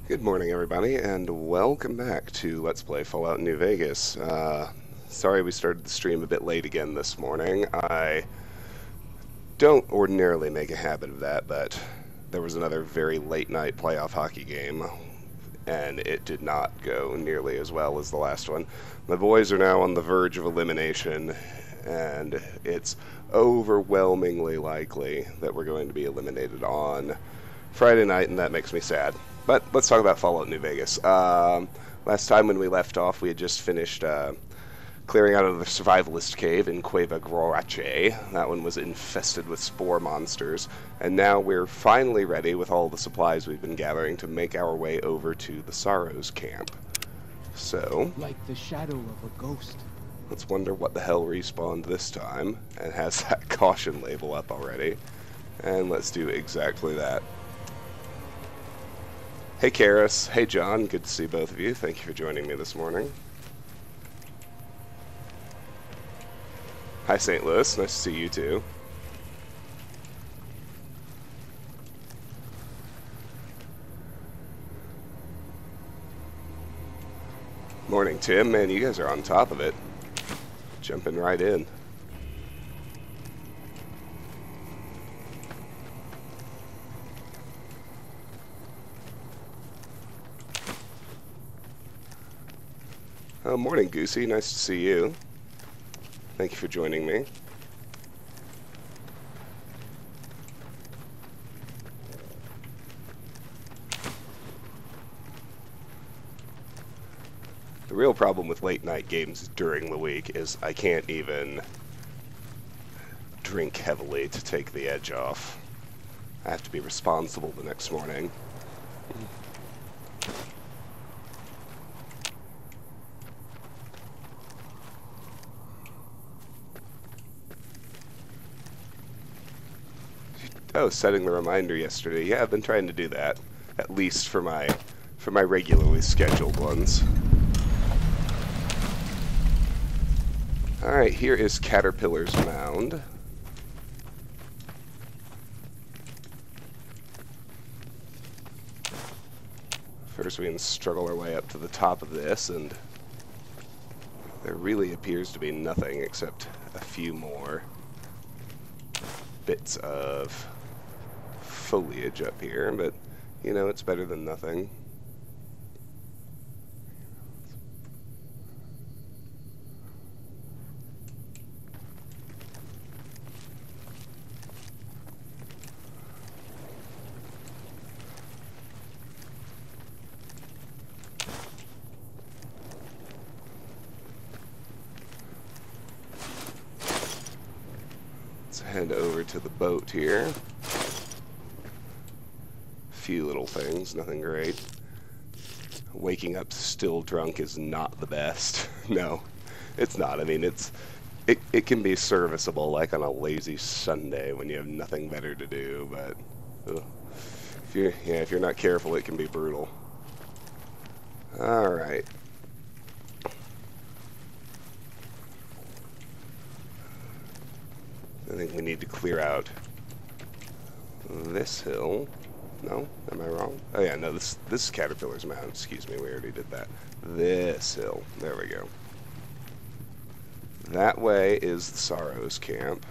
Good morning, everybody, and welcome back to Let's Play Fallout New Vegas. Sorry we started the stream a bit late again this morning. I don't ordinarily make a habit of that, but there was another very late-night playoff hockey game, and it did not go nearly as well as the last one. My boys are now on the verge of elimination, and it's overwhelmingly likely that we're going to be eliminated on Friday night, and that makes me sad. But let's talk about Fallout New Vegas. Last time when we left off, we had just finished clearing out of the survivalist cave in Cueva Groache. That one was infested with spore monsters. And now we're finally ready, with all the supplies we've been gathering, to make our way over to the Sorrows camp. So, like the shadow of a ghost. Let's wonder what the hell respawned this time, and has that caution label up already. And let's do exactly that. Hey Karis, hey John, good to see both of you. Thank you for joining me this morning. Hi St. Louis, nice to see you too. Morning Tim, man, you guys are on top of it. Jumping right in. Oh, morning, Goosey. Nice to see you. Thank you for joining me. The real problem with late-night games during the week is I can't even drink heavily to take the edge off. I have to be responsible the next morning. Oh, setting the reminder yesterday. Yeah, I've been trying to do that, at least for my regularly scheduled ones. All right, here is Caterpillar's Mound. First, we can struggle our way up to the top of this, and there really appears to be nothing except a few more bits of foliage up here, but you know, it's better than nothing. Let's head over to the boat here. Few little things, nothing great. Waking up still drunk is not the best. No, it's not. I mean, it can be serviceable, like on a lazy Sunday when you have nothing better to do, but if you're not careful, it can be brutal. All right. I think we need to clear out this hill. No? Am I wrong? Oh yeah, no, this is Caterpillar's Mound. Excuse me, we already did that. This hill. There we go. That way is the Sorrows camp.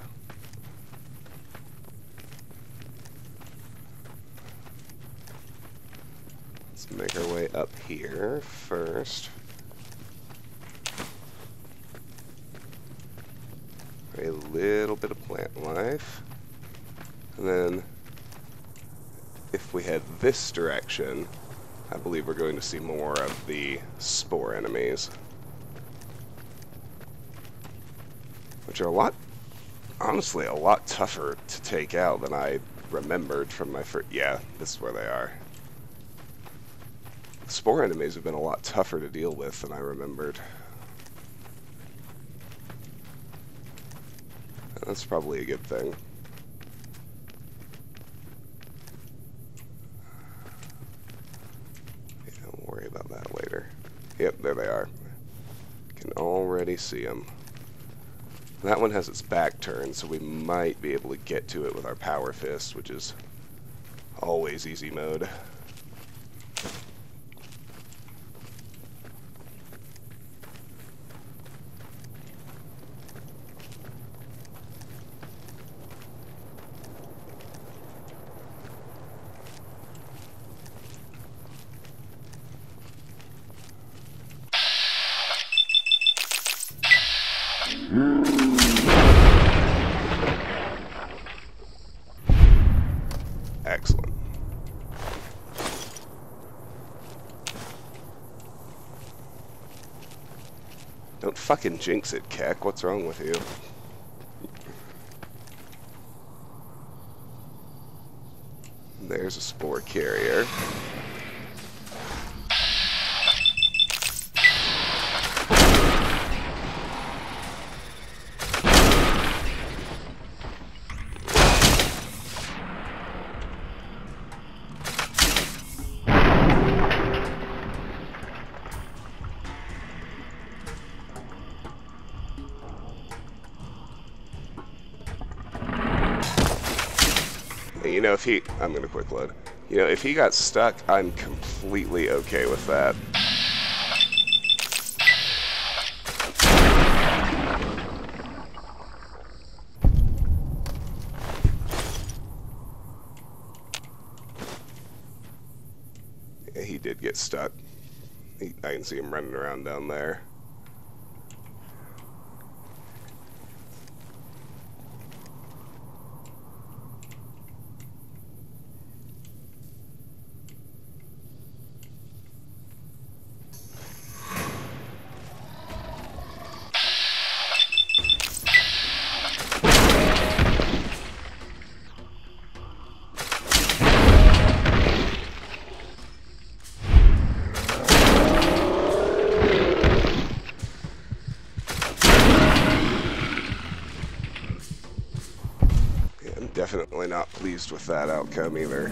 Let's make our way up here first. A little bit of plant life. And then if we head this direction, I believe we're going to see more of the spore enemies, which are honestly a lot tougher to take out than I remembered from my first. Yeah, this is where they are. The spore enemies have been a lot tougher to deal with than I remembered. That's probably a good thing. About that later. Yep, there they are. Can already see them. That one has its back turned, so we might be able to get to it with our power fist, which is always easy mode. Don't fucking jinx it, Keck. What's wrong with you? There's a spore carrier. You know, I'm gonna quick load. You know, if he got stuck, I'm completely okay with that. Yeah, he did get stuck. I can see him running around down there. Definitely not pleased with that outcome either.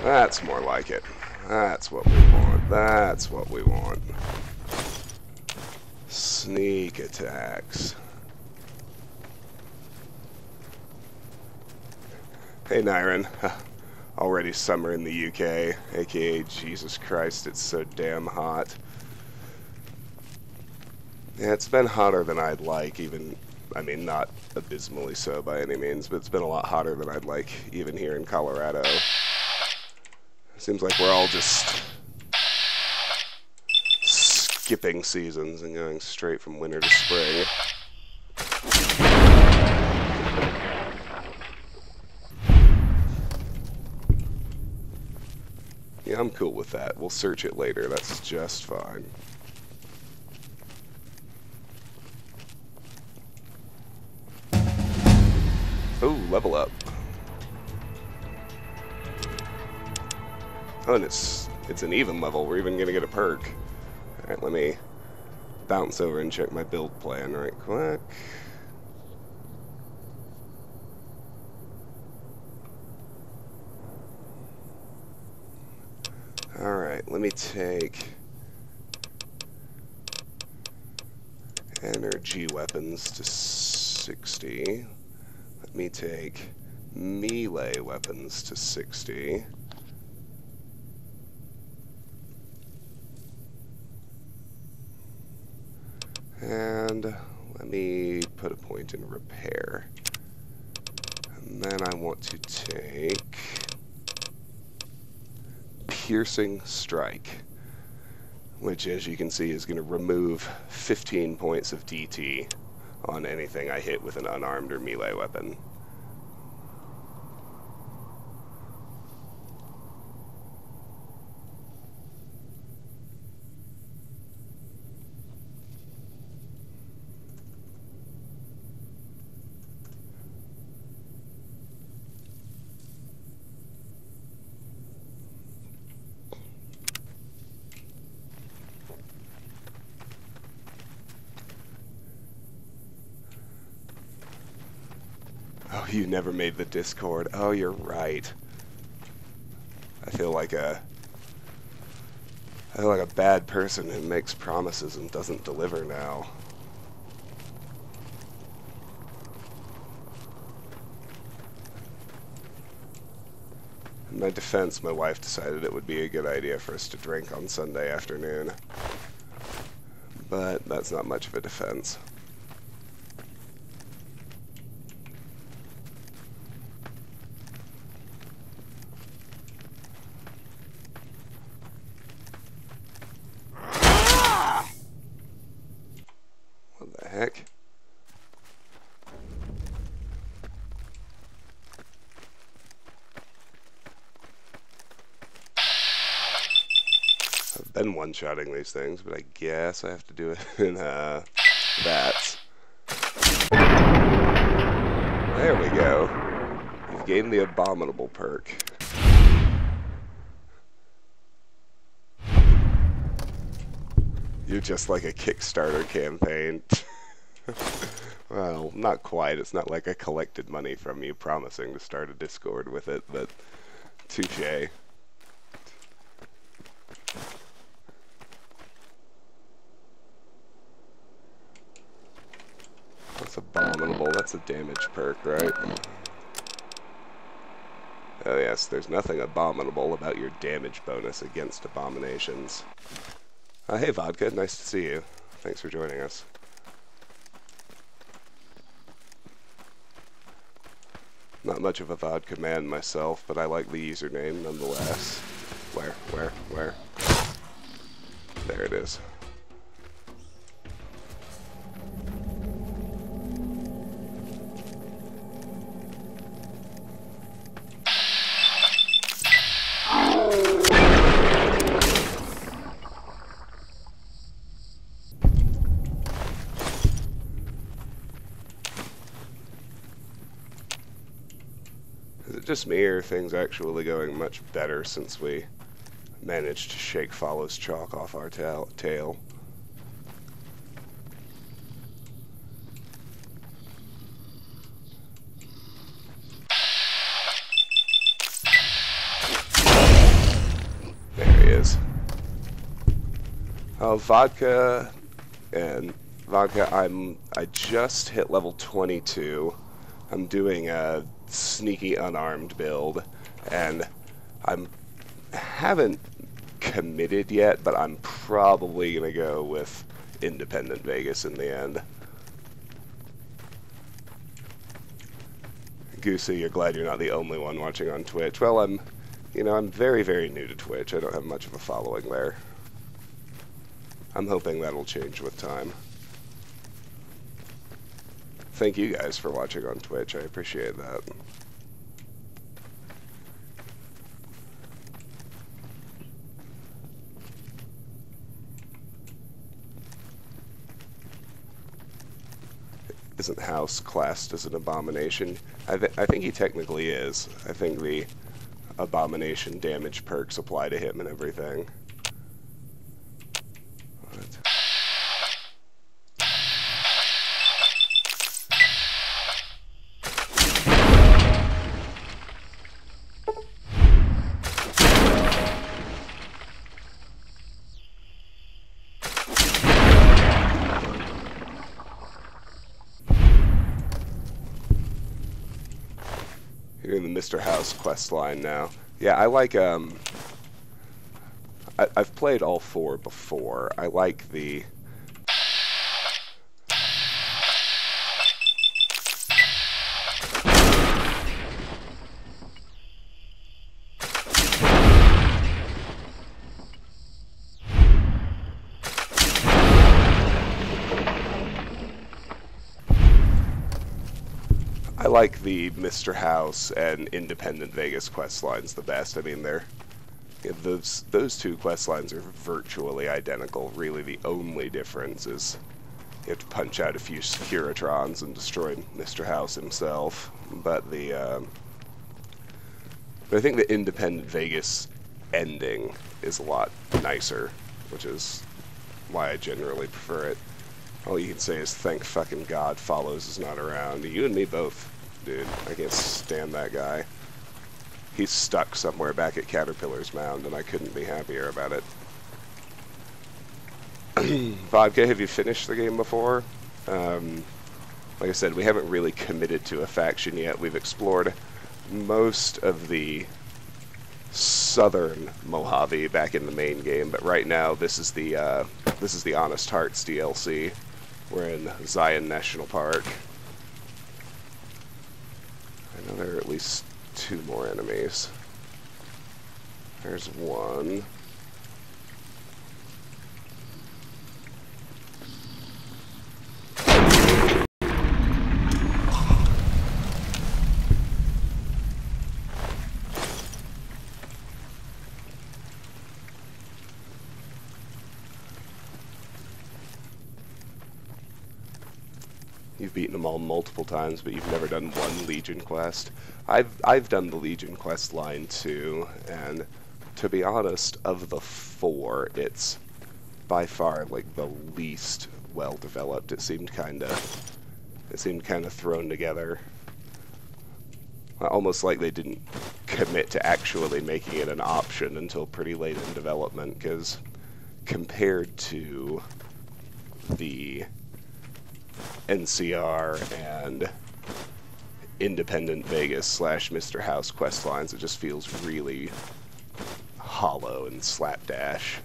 That's more like it. That's what we want. That's what we want. Sneak attacks. Hey, Nyron. Already summer in the UK, aka Jesus Christ, it's so damn hot. Yeah, it's been hotter than I'd like, even, I mean, not abysmally so by any means, but it's been a lot hotter than I'd like, even here in Colorado. Seems like we're all just skipping seasons and going straight from winter to spring. Yeah, I'm cool with that. We'll search it later. That's just fine. Oh, level up. Oh, and it's an even level. We're even gonna get a perk. Alright, let me bounce over and check my build plan right quick. Alright, let me take energy weapons to 60. Let me take melee weapons to 60. And let me put a point in repair. And then I want to take piercing strike, which, as you can see, is going to remove 15 points of DT on anything I hit with an unarmed or melee weapon. Oh, you never made the Discord. Oh, you're right. I feel like a bad person who makes promises and doesn't deliver now. In my defense, my wife decided it would be a good idea for us to drink on Sunday afternoon. But that's not much of a defense. heck? I've been one-shotting these things, but I guess I have to do it in that. There we go. You've gained the abominable perk. You're just like a Kickstarter campaign. Well, not quite. It's not like I collected money from you promising to start a Discord with it, but touche. That's abominable. That's a damage perk, right? Oh yes, there's nothing abominable about your damage bonus against abominations. Hey Vodka, nice to see you. Thanks for joining us. Not much of a vodka man myself, but I like the username nonetheless. Where? There it is. Is it just me, or are things actually going much better since we managed to shake Follow's chalk off our tail? There he is. Oh, Vodka, I just hit level 22. I'm doing a sneaky unarmed build, and haven't committed yet, but I'm probably gonna go with Independent Vegas in the end. Goosey, you're glad you're not the only one watching on Twitch. Well, I'm very, very new to Twitch. I don't have much of a following there. I'm hoping that'll change with time. Thank you guys for watching on Twitch. I appreciate that. Isn't House classed as an abomination? I think he technically is. I think the abomination damage perks apply to him and everything. What? You're in the Mr. House quest line now. Yeah, I like, I've played all four before. I like the... I like the Mr. House and Independent Vegas quest lines the best. I mean, those two quest lines are virtually identical. Really, the only difference is you have to punch out a few Securitrons and destroy Mr. House himself. But I think the Independent Vegas ending is a lot nicer, which is why I generally prefer it. All you can say is thank fucking God Follows is not around. You and me both, dude. I can't stand that guy. He's stuck somewhere back at Caterpillar's Mound, and I couldn't be happier about it. Vodka, have you finished the game before? Like I said, we haven't really committed to a faction yet. We've explored most of the southern Mojave back in the main game, but right now this is the Honest Hearts DLC. We're in Zion National Park. I know there are at least 2 more enemies. There's one. You've beaten them all multiple times, but you've never done one Legion quest. I've done the Legion quest line too, and to be honest, of the four, it's by far like the least well developed. It seemed kind of thrown together, almost like they didn't commit to actually making it an option until pretty late in development. Because compared to the NCR and Independent Vegas / Mr. House quest lines, it just feels really hollow and slapdash.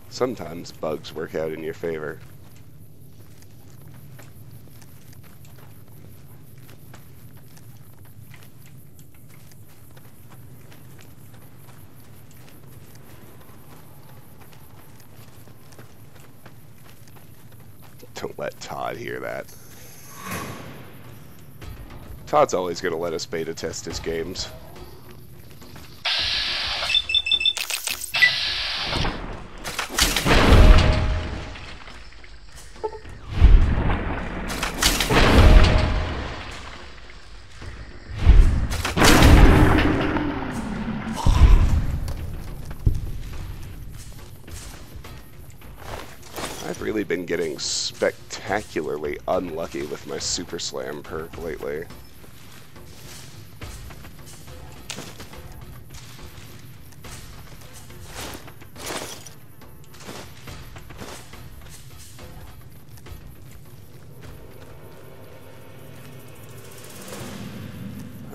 Sometimes bugs work out in your favor. Don't let Todd hear that. Todd's always going to let us beta test his games. I've really been getting spectacularly unlucky with my Super Slam perk lately.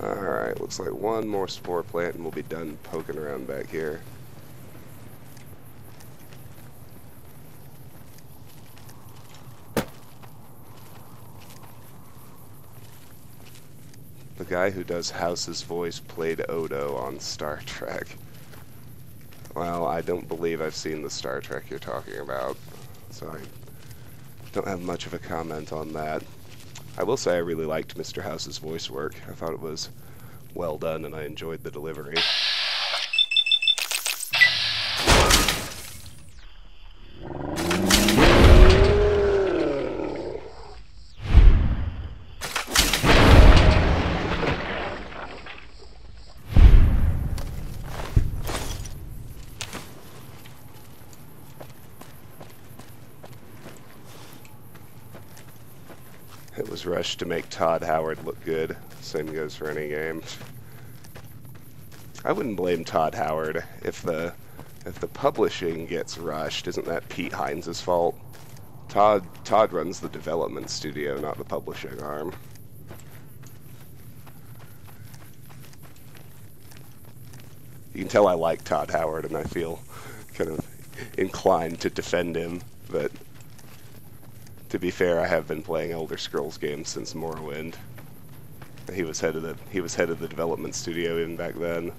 Alright, looks like one more spore plant and we'll be done poking around back here. The guy who does House's voice played Odo on Star Trek. Well, I don't believe I've seen the Star Trek you're talking about, so I don't have much of a comment on that. I will say I really liked Mr. House's voice work. I thought it was well done and I enjoyed the delivery. It was rushed to make Todd Howard look good. Same goes for any game. I wouldn't blame Todd Howard if the publishing gets rushed. Isn't that Pete Hines' fault? Todd runs the development studio, not the publishing arm. You can tell I like Todd Howard, and I feel kind of inclined to defend him, but to be fair, I have been playing Elder Scrolls games since Morrowind. He was head of the development studio even back then.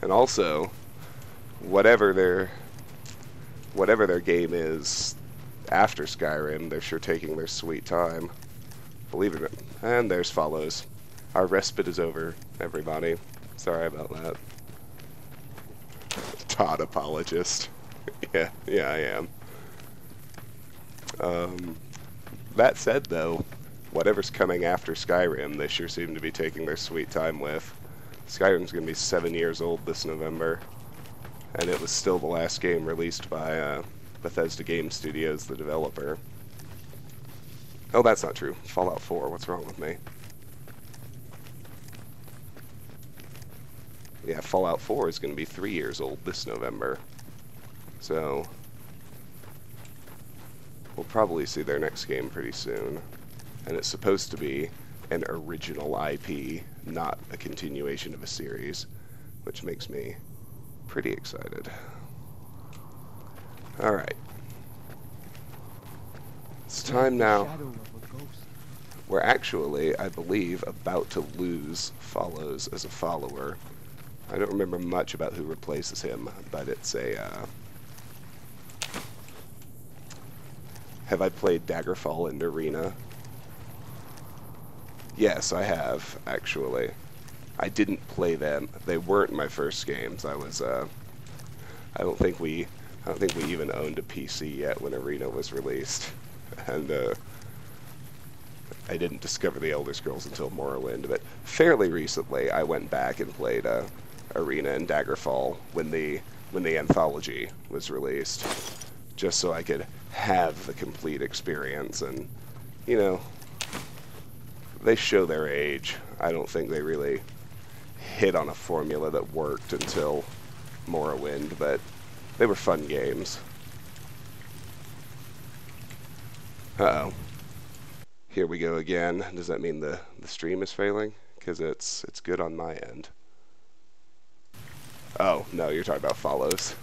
And also, whatever their game is after Skyrim, they're sure taking their sweet time. Believe it or not. And there's follows. Our respite is over, everybody. Sorry about that. Todd apologist. Yeah, I am. That said, though, whatever's coming after Skyrim, they sure seem to be taking their sweet time with. Skyrim's going to be 7 years old this November, and it was still the last game released by Bethesda Game Studios, the developer. Oh, that's not true. Fallout 4, what's wrong with me? Yeah, Fallout 4 is going to be 3 years old this November. So we'll probably see their next game pretty soon. And it's supposed to be an original IP, not a continuation of a series, which makes me pretty excited. Alright. It's time now. We're actually, I believe, about to lose Follows as a follower. I don't remember much about who replaces him, but it's a, Have I played Daggerfall in Arena? Yes, I have, actually. I didn't play them. They weren't my first games. I don't think we even owned a PC yet when Arena was released, and I didn't discover the Elder Scrolls until Morrowind. But fairly recently, I went back and played Arena and Daggerfall when the anthology was released, just so I could have the complete experience. And you know, they show their age. I don't think they really hit on a formula that worked until Morrowind, but they were fun games. Uh-oh. Here we go again. Does that mean the stream is failing? Because it's good on my end. Oh, no, you're talking about follows.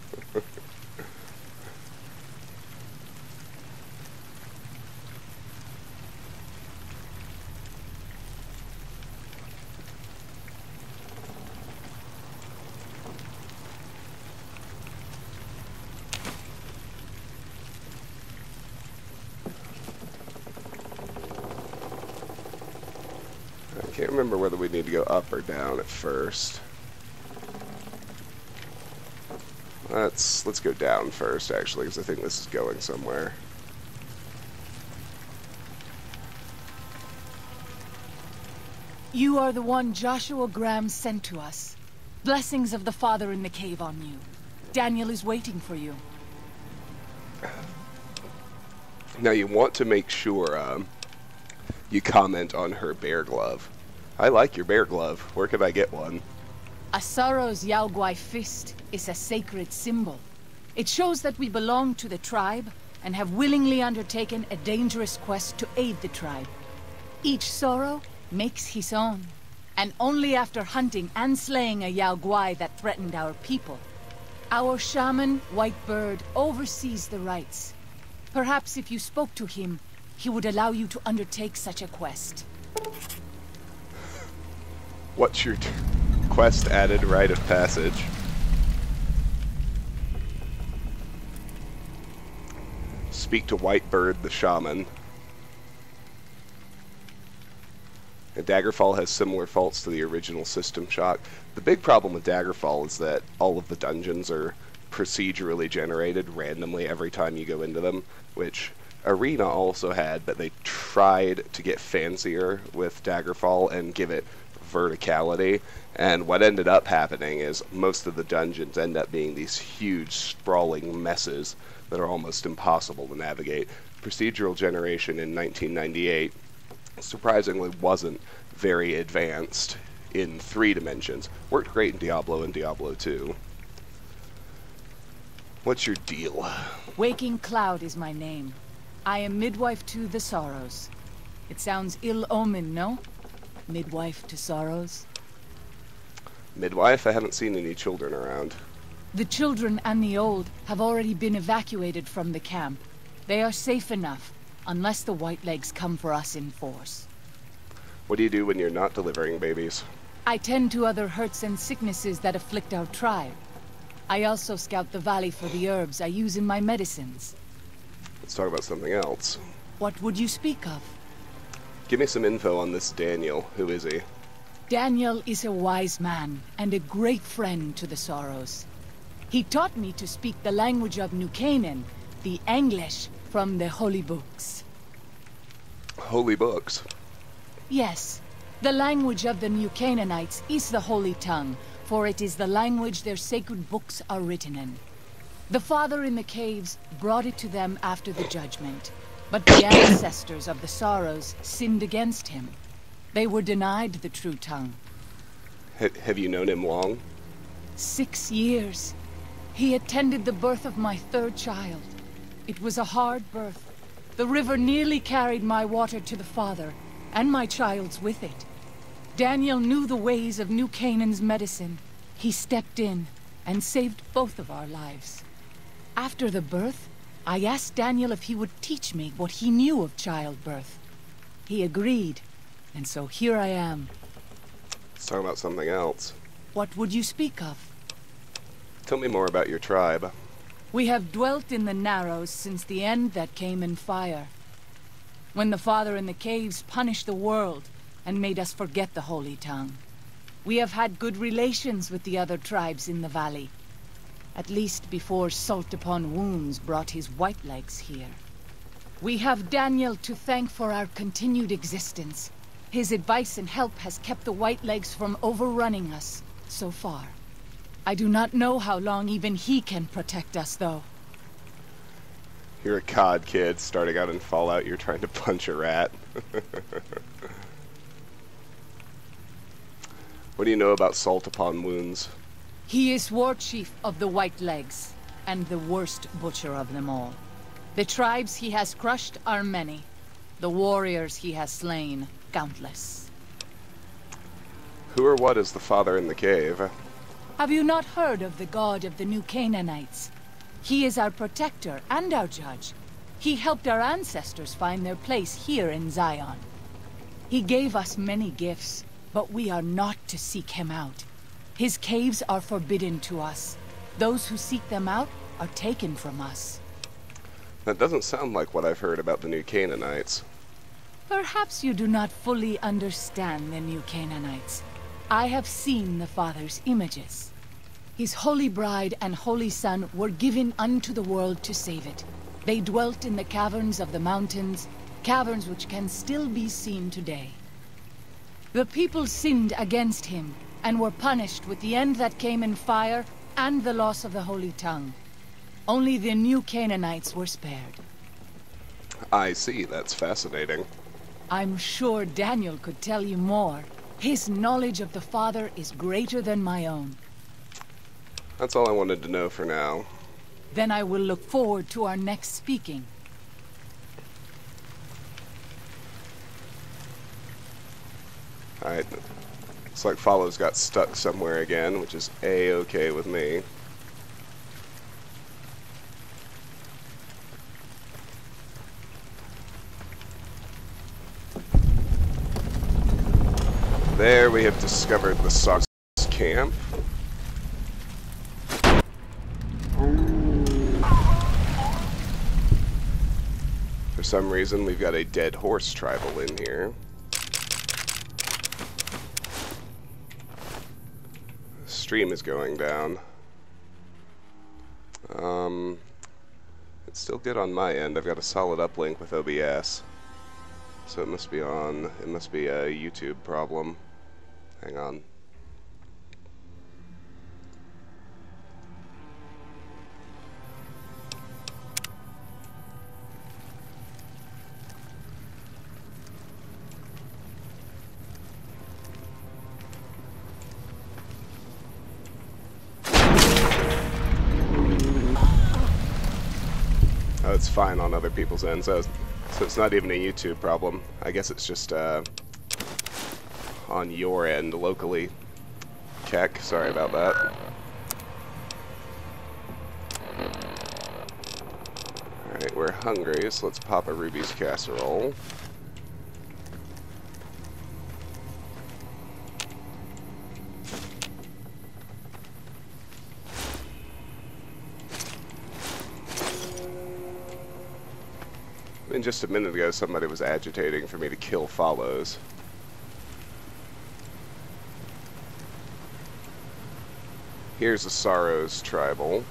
I can't remember whether we need to go up or down at first. Let's go down first, actually, because I think this is going somewhere. You are the one Joshua Graham sent to us. Blessings of the Father in the cave on you. Daniel is waiting for you. Now you want to make sure you comment on her bear glove. I like your bear glove. Where can I get one? Asaro's Yaoguai fist is a sacred symbol. It shows that we belong to the tribe and have willingly undertaken a dangerous quest to aid the tribe. Each Soro makes his own, and only after hunting and slaying a Yaoguai that threatened our people. Our shaman, Whitebird, oversees the rites. Perhaps if you spoke to him, he would allow you to undertake such a quest. What's your quest added rite of passage? Speak to Whitebird the shaman. And Daggerfall has similar faults to the original System Shock. The big problem with Daggerfall is that all of the dungeons are procedurally generated randomly every time you go into them, which Arena also had, but they tried to get fancier with Daggerfall and give it verticality, and what ended up happening is most of the dungeons end up being these huge sprawling messes that are almost impossible to navigate. Procedural generation in 1998 surprisingly wasn't very advanced in 3 dimensions. Worked great in Diablo and Diablo 2. What's your deal? Waking Cloud is my name. I am midwife to the Sorrows. It sounds ill-omened, no? Midwife to Sorrows? Midwife? I haven't seen any children around. The children and the old have already been evacuated from the camp. They are safe enough, unless the Whitelegs come for us in force. What do you do when you're not delivering babies? I tend to other hurts and sicknesses that afflict our tribe. I also scout the valley for the herbs I use in my medicines. Let's talk about something else. What would you speak of? Give me some info on this Daniel. Who is he? Daniel is a wise man and a great friend to the Sorrows. He taught me to speak the language of New Canaan, the English from the holy books. Holy books? Yes. The language of the New Canaanites is the holy tongue, for it is the language their sacred books are written in. The Father in the caves brought it to them after the judgment, but the ancestors of the Sorrows sinned against him. They were denied the true tongue. Have you known him long? 6 years. He attended the birth of my 3rd child. It was a hard birth. The river nearly carried my water to the Father, and my child's with it. Daniel knew the ways of New Canaan's medicine. He stepped in and saved both of our lives. After the birth, I asked Daniel if he would teach me what he knew of childbirth. He agreed, and so here I am. Let's talk about something else. What would you speak of? Tell me more about your tribe. We have dwelt in the Narrows since the end that came in fire. When the Father in the caves punished the world and made us forget the holy tongue. We have had good relations with the other tribes in the valley. At least before Salt Upon Wounds brought his Whitelegs here. We have Daniel to thank for our continued existence. His advice and help has kept the Whitelegs from overrunning us, so far. I do not know how long even he can protect us, though. You're a COD kid starting out in Fallout, you're trying to punch a rat. What do you know about Salt Upon Wounds? He is war chief of the Whitelegs, and the worst butcher of them all. The tribes he has crushed are many. The warriors he has slain, countless. Who or what is the father in the cave? Have you not heard of the god of the New Canaanites? He is our protector and our judge. He helped our ancestors find their place here in Zion. He gave us many gifts, but we are not to seek him out. His caves are forbidden to us. Those who seek them out are taken from us. That doesn't sound like what I've heard about the New Canaanites. Perhaps you do not fully understand the New Canaanites. I have seen the Father's images. His holy bride and holy son were given unto the world to save it. They dwelt in the caverns of the mountains, caverns which can still be seen today. The people sinned against him, and were punished with the end that came in fire and the loss of the holy tongue. Only the New Canaanites were spared. I see, that's fascinating. I'm sure Daniel could tell you more. His knowledge of the Father is greater than my own. That's all I wanted to know for now. Then I will look forward to our next speaking. Alright, looks like Follow's got stuck somewhere again, which is A-okay with me. There we have discovered the Sox camp. For some reason we've got a dead horse tribal in here. The stream is going down. It's still good on my end. I've got a solid uplink with OBS. So it must be on, it must be a YouTube problem. Hang on. Oh, it's fine on other people's ends. So it's not even a YouTube problem. I guess it's just on your end locally. Keck, sorry about that. Alright, we're hungry, so let's pop a Ruby's casserole. I mean, just a minute ago somebody was agitating for me to kill Follows. Here's a Sorrows tribal.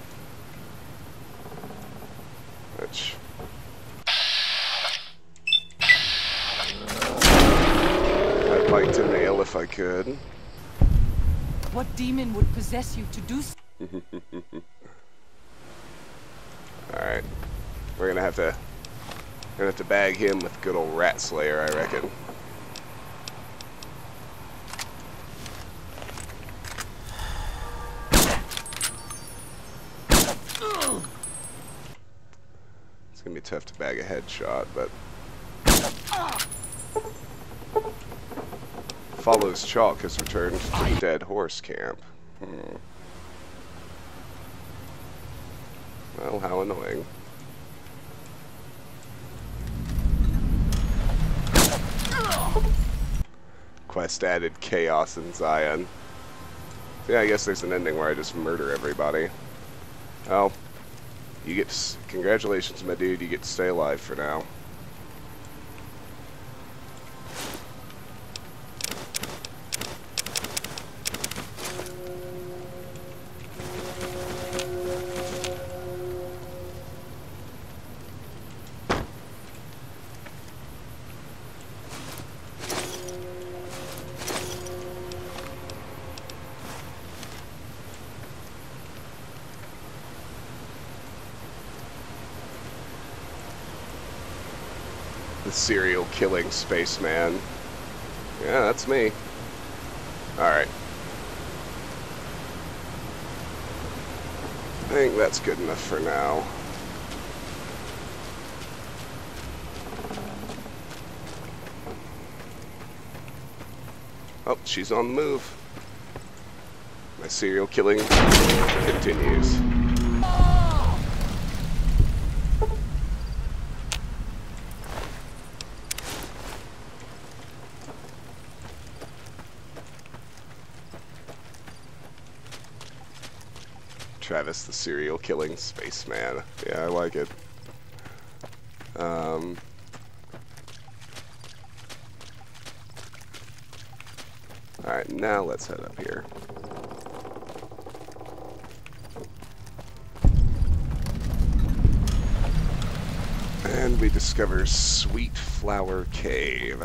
Which... I'd like to nail if I could. What demon would possess you to do so? Alright. We're gonna have to bag him with good old Rat Slayer, I reckon. It's gonna be tough to bag a headshot, but... Follows Chalk has returned to the Dead Horse Camp. Well, how annoying. Quest added chaos in Zion. So yeah, I guess there's an ending where I just murder everybody. Well, you get to, congratulations, my dude, you get to stay alive for now. The serial killing spaceman. Yeah, that's me. Alright. I think that's good enough for now. Oh, she's on the move. My serial killing continues. Travis the serial killing spaceman. Yeah, I like it. Alright, now let's head up here. And we discover Sweet Flower Cave.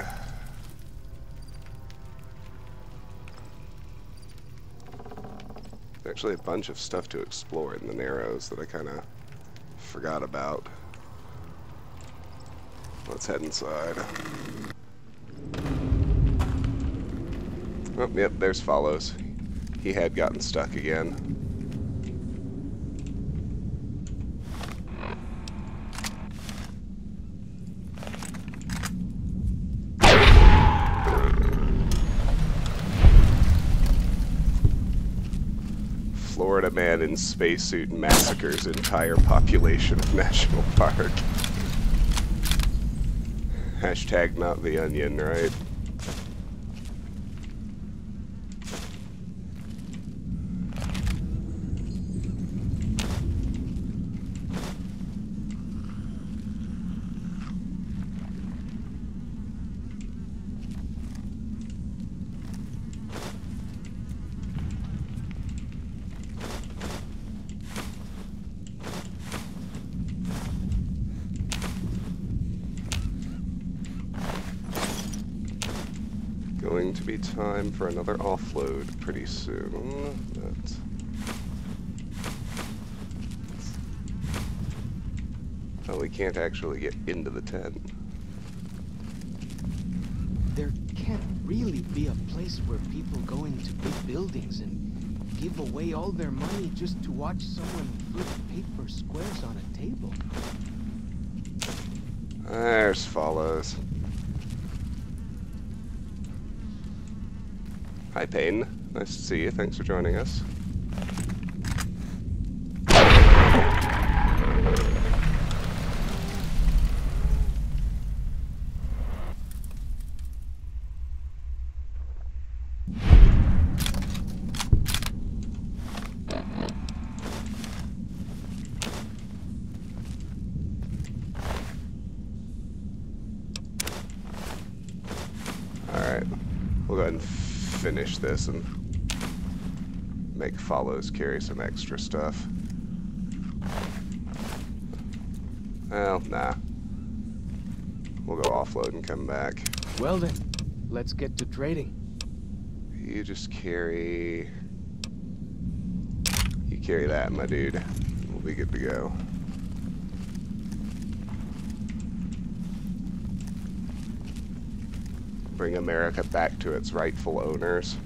There's actually a bunch of stuff to explore in the Narrows that I kind of forgot about. Let's head inside. Oh, yep, there's Follows. He had gotten stuck again. Florida man in spacesuit massacres entire population of national park. Hashtag not the onion, right? Going to be time for another offload pretty soon. Oh, we can't actually get into the tent. There can't really be a place where people go into big buildings and give away all their money just to watch someone flip paper squares on a table. There's Follows. Hi, Payne. Nice to see you. Thanks for joining us. Alright. We'll go ahead and finish this and make Follows carry some extra stuff. Well, nah. We'll go offload and come back. Well then, let's get to trading. You just carry... You carry that, my dude. We'll be good to go. Bring America back to its rightful owners.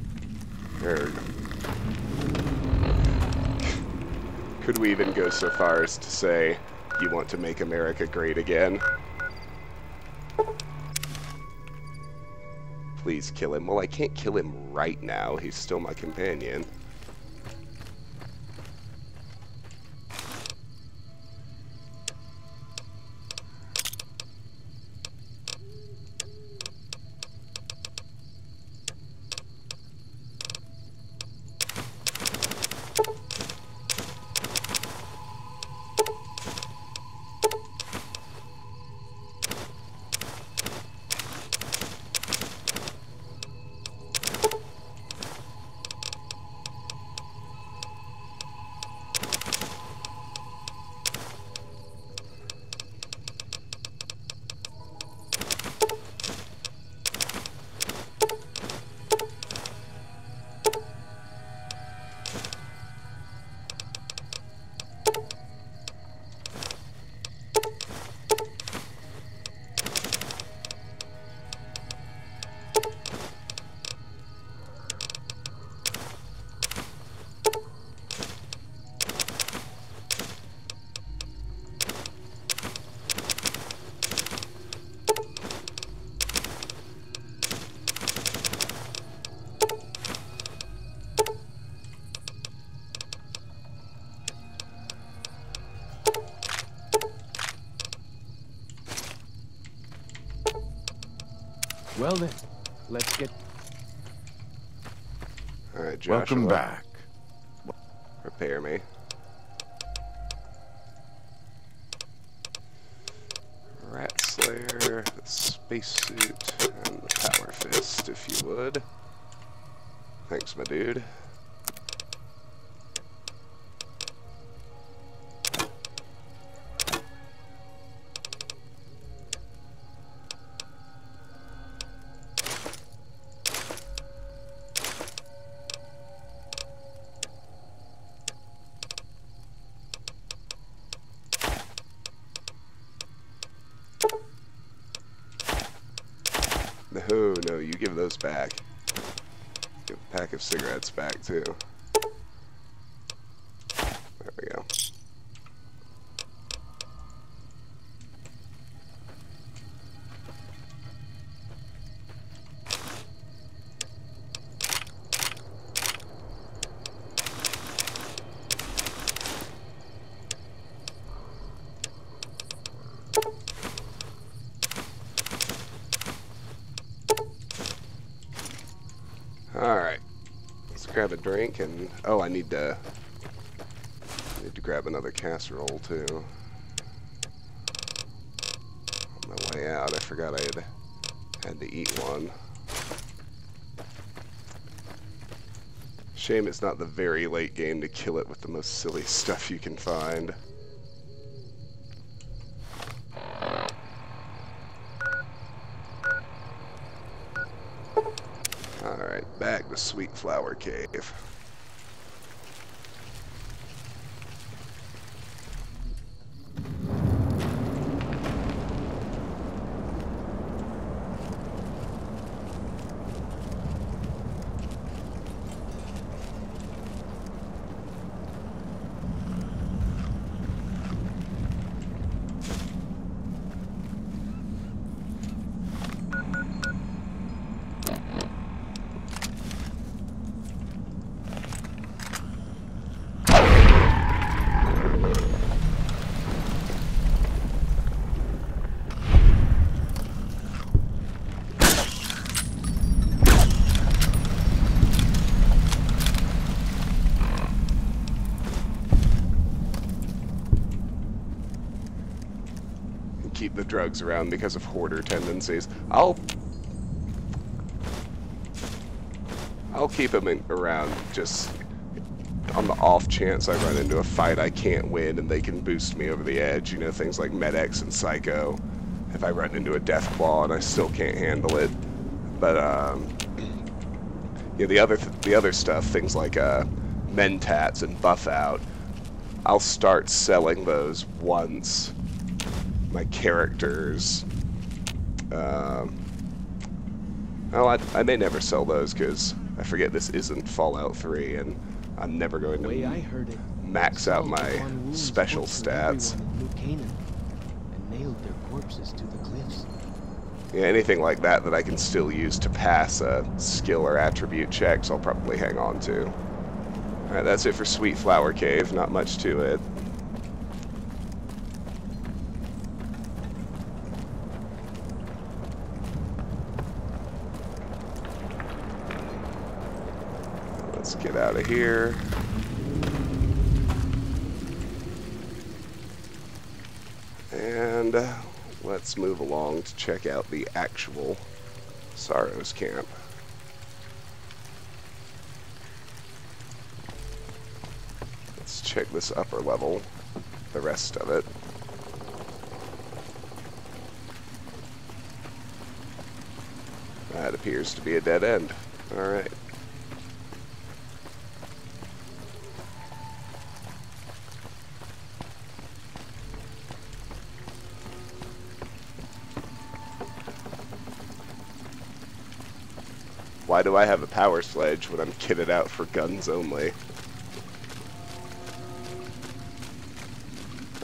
Could we even go so far as to say, you want to make America great again? Please kill him. Well, I can't kill him right now. He's still my companion. Well then, let's get... Alright, Joshua. Welcome back. Prepare me. Rat Slayer, the spacesuit, and the Power Fist, if you would. Thanks, my dude. No, you give those back. Give a pack of cigarettes back, too. There we go. Alright, let's grab a drink and... Oh, I need to grab another casserole too. On my way out, I forgot I had to eat one. Shame it's not the very late game to kill it with the most silly stuff you can find. Alright, back to Sweet Flower Cave. Keep the drugs around because of hoarder tendencies. I'll keep them around just on the off chance I run into a fight I can't win and they can boost me over the edge. You know, things like Med-X and Psycho. If I run into a Deathclaw and I still can't handle it. But yeah, the other stuff, things like Mentats and Buff Out, I'll start selling those once my characters... I may never sell those because I forget this isn't Fallout 3 and I'm never going to max out my special stats. And nailed their corpses to the cliffs. Yeah, anything like that that I can still use to pass skill or attribute checks, I'll probably hang on to. Alright, that's it for Sweet Flower Cave. Not much to it. Let's get out of here. And let's move along to check out the actual Sorrows camp. Let's check this upper level, the rest of it. That appears to be a dead end. Alright. Why do I have a power sledge when I'm kitted out for guns only?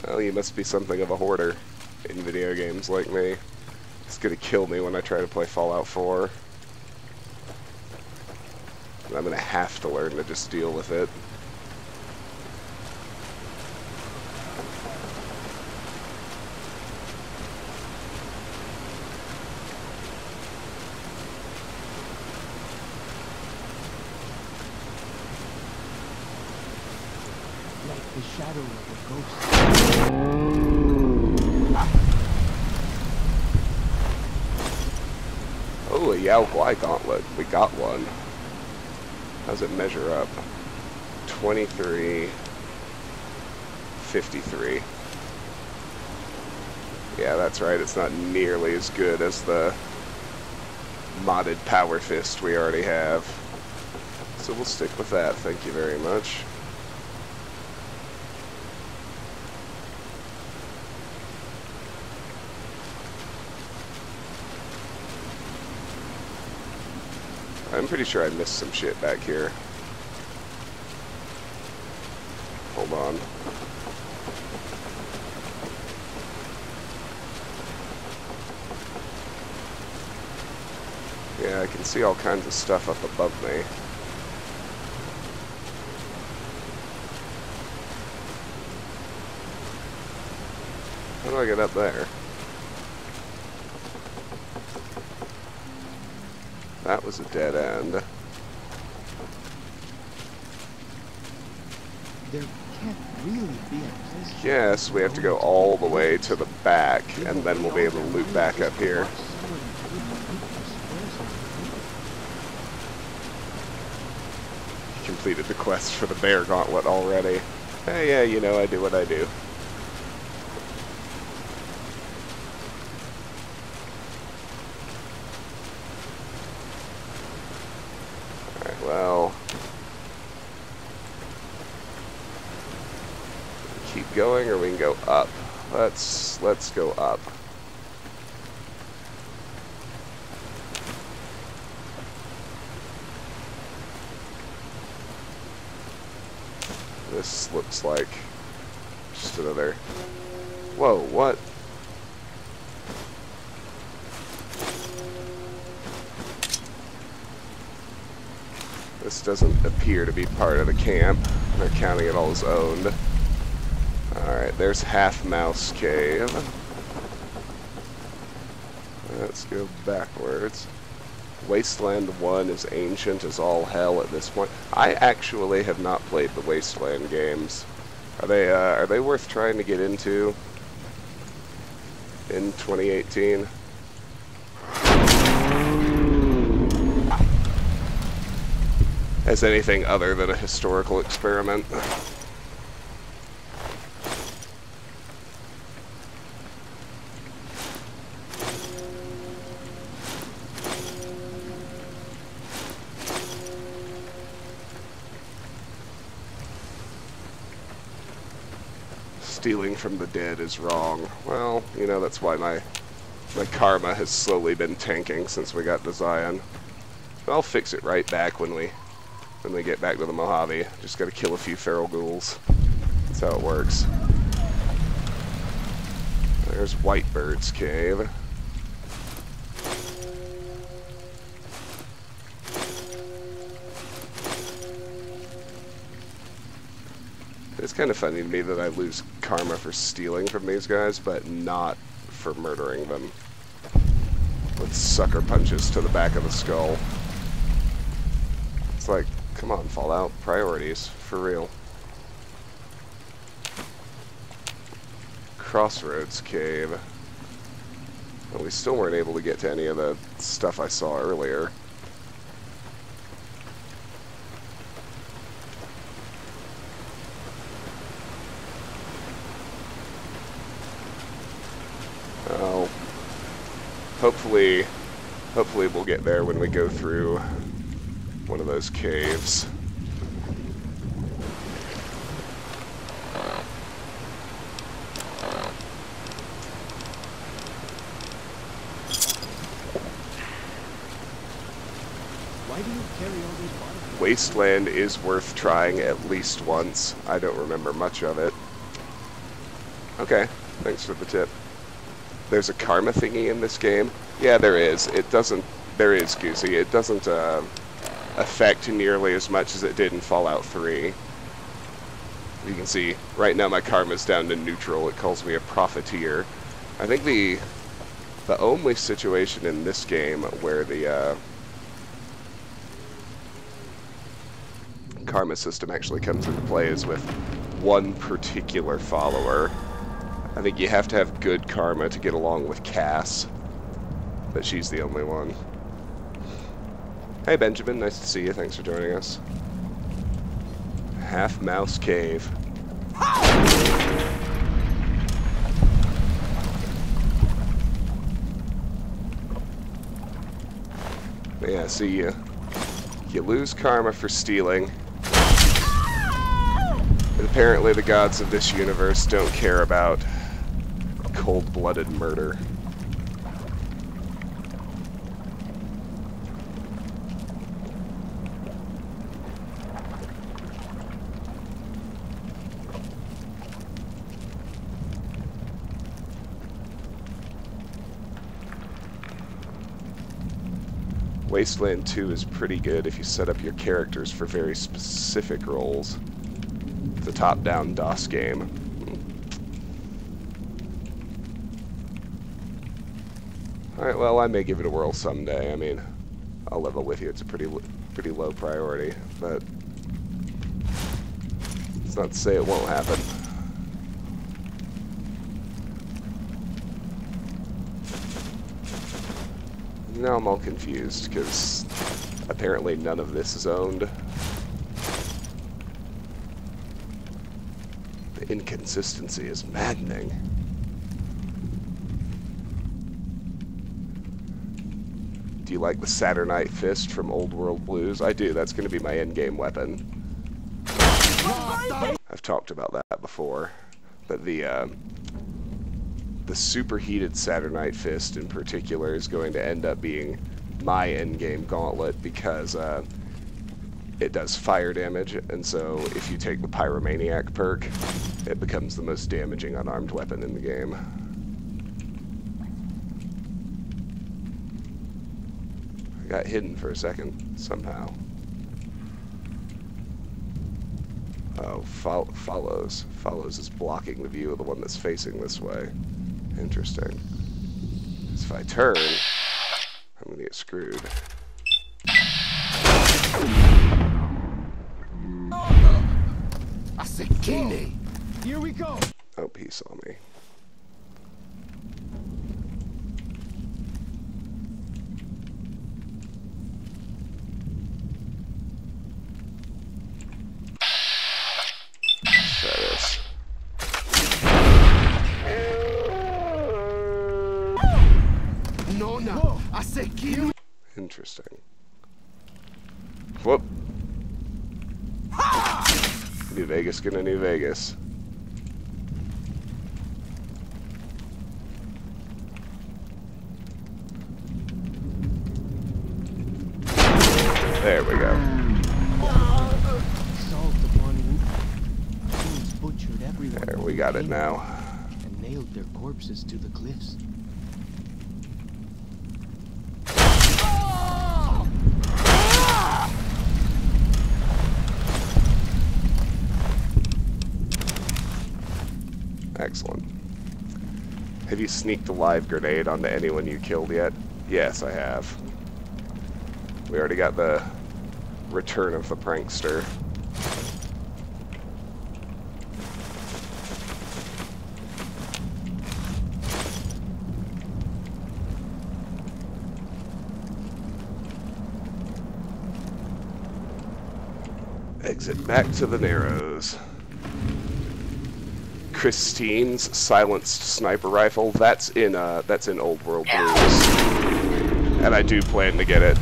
Well, you must be something of a hoarder in video games like me. It's gonna kill me when I try to play Fallout 4. And I'm gonna have to learn to just deal with it. the shadow of a ghost. Oh, a Yao Guai gauntlet. We got one. How's it measure up? 23, 53. Yeah, that's right. It's not nearly as good as the modded Power Fist we already have. So we'll stick with that. Thank you very much. I'm pretty sure I missed some shit back here. Hold on. Yeah, I can see all kinds of stuff up above me. How do I get up there? That was a dead end. There can't really be a place. Yes, we have to go all the way to the back, and then we'll be able to loop back up here. Completed the quest for the bear gauntlet already. Hey, yeah, you know, I do what I do. Alright, well... keep going, or we can go up. Let's go up. This looks like just another... Whoa, what? This doesn't appear to be part of the camp. They're counting it all as owned. Alright, there's Half Mouse Cave. Let's go backwards. Wasteland 1 is ancient as all hell at this point. I actually have not played the Wasteland games. Are they worth trying to get into in 2018? As anything other than a historical experiment? Stealing from the dead is wrong. Well, you know, that's why my karma has slowly been tanking since we got to Zion. I'll fix it right back when we get back to the Mojave. Just gotta kill a few feral ghouls. That's how it works. There's Whitebird's Cave. It's kind of funny to me that I lose karma for stealing from these guys, but not for murdering them with sucker punches to the back of the skull. It's like, come on, Fallout. Priorities, for real. Crossroads Cave. Well, we still weren't able to get to any of the stuff I saw earlier. Well, hopefully we'll get there when we go through one of those caves. Why do you carry all these bottles? Wasteland is worth trying at least once. I don't remember much of it. Okay, thanks for the tip. There's a karma thingy in this game? Yeah, there is. It doesn't... There is, Goosey. It doesn't affect nearly as much as it did in Fallout 3. You can see, right now my karma's down to neutral. It calls me a profiteer. I think the only situation in this game where the karma system actually comes into play is with one particular follower. I think you have to have good karma to get along with Cass, but she's the only one. Hey Benjamin, nice to see you. Thanks for joining us. Half Mouse Cave. Yeah, see, you lose karma for stealing. And apparently the gods of this universe don't care about cold-blooded murder. Wasteland 2 is pretty good if you set up your characters for very specific roles. It's a top-down DOS game. Alright, well, I may give it a whirl someday. I mean, I'll level with you. It's a pretty low priority, but it's not to say it won't happen. Now I'm all confused, because apparently none of this is owned. The inconsistency is maddening. Do you like the Saturnite Fist from Old World Blues? I do, that's going to be my endgame weapon. I've talked about that before, but the superheated Saturnite Fist in particular is going to end up being my endgame gauntlet because it does fire damage, and so if you take the Pyromaniac perk, it becomes the most damaging unarmed weapon in the game. I got hidden for a second, somehow. Oh, follows. Follows is blocking the view of the one that's facing this way. Interesting. So if I turn, I'm gonna get screwed. Here we go. Oh, he saw me. Try this. No, I say kill. Interesting. Whoop. New Vegas gonna New Vegas. There we go. Salt upon wood. Humans butchered everyone. There, we got it now. And nailed their corpses to the cliffs. Excellent. Have you sneaked a live grenade onto anyone you killed yet? Yes, I have. We already got the return of the prankster. Exit back to the Narrows. Christine's silenced sniper rifle. That's in Old World Blues, and I do plan to get it.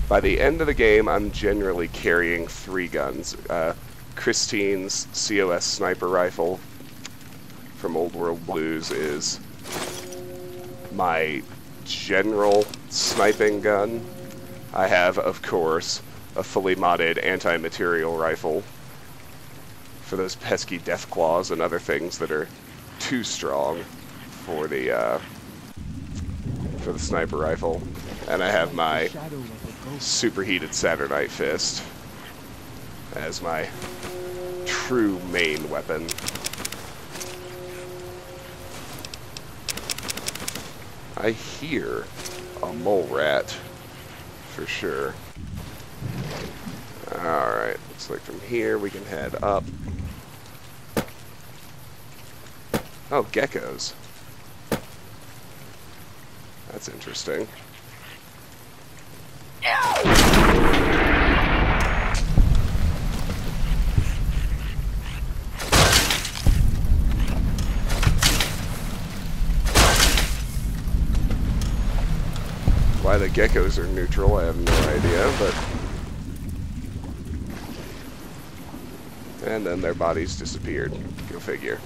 By the end of the game, I'm generally carrying 3 guns. Christine's COS sniper rifle from Old World Blues is my general sniping gun. I have, of course, a fully modded anti-material rifle for those pesky deathclaws and other things that are too strong for the sniper rifle. And I have my superheated Saturnite Fist as my true main weapon. I hear a mole rat, for sure. Alright, looks like from here we can head up. Oh, geckos. That's interesting. Why the geckos are neutral, I have no idea, but... And then their bodies disappeared. Go figure.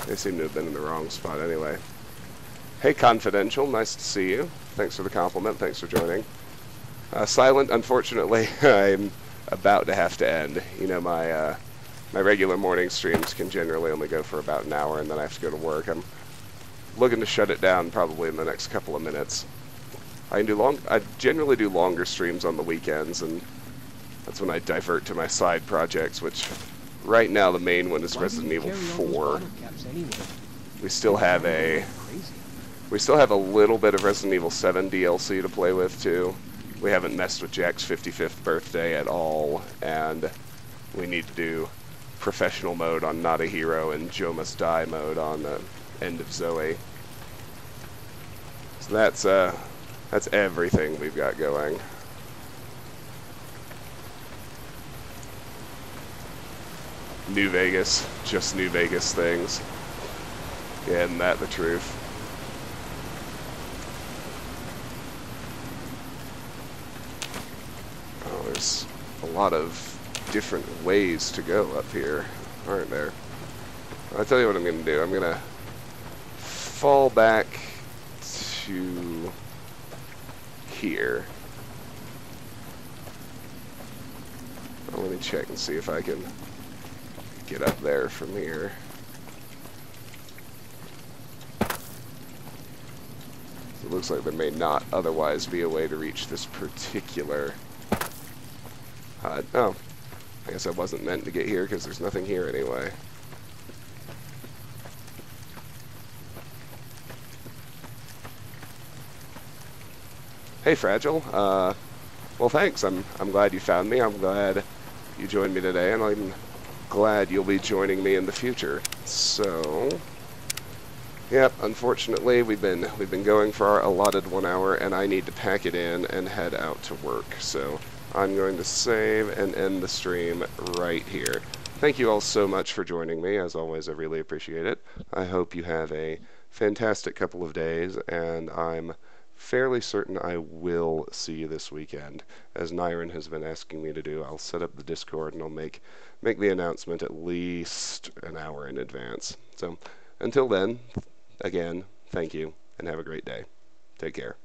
They seem to have been in the wrong spot anyway. Hey, Confidential, nice to see you. Thanks for the compliment, thanks for joining. Silent, unfortunately, I'm about to have to end. You know, my regular morning streams can generally only go for about an hour, and then I have to go to work. I'm looking to shut it down probably in the next couple of minutes. I generally do longer streams on the weekends, and that's when I divert to my side projects, which right now the main one is Resident Evil 4. We still have a little bit of Resident Evil 7 DLC to play with too. We haven't messed with Jack's 55th birthday at all, and we need to do professional mode on Not a Hero and Joe Must Die mode on End of Zoe. So that's everything we've got going. New Vegas, just New Vegas things. Yeah, isn't that the truth? Oh, there's a lot of different ways to go up here, aren't there? I'll tell you what I'm going to do. I'm going to fall back to here. Oh, let me check and see if I can get up there from here. It looks like there may not otherwise be a way to reach this particular HUD. Oh, I guess I wasn't meant to get here because there's nothing here anyway. Hey, Fragile. Well, thanks. I'm glad you found me. I'm glad you joined me today, and I'm glad you'll be joining me in the future. So, yep. Unfortunately, we've been going for our allotted 1 hour, and I need to pack it in and head out to work. So, I'm going to save and end the stream right here. Thank you all so much for joining me. As always, I really appreciate it. I hope you have a fantastic couple of days, and I'm fairly certain I will see you this weekend. As Nyron has been asking me to do, I'll set up the Discord and I'll make the announcement at least an hour in advance. So until then, again, thank you and have a great day. Take care.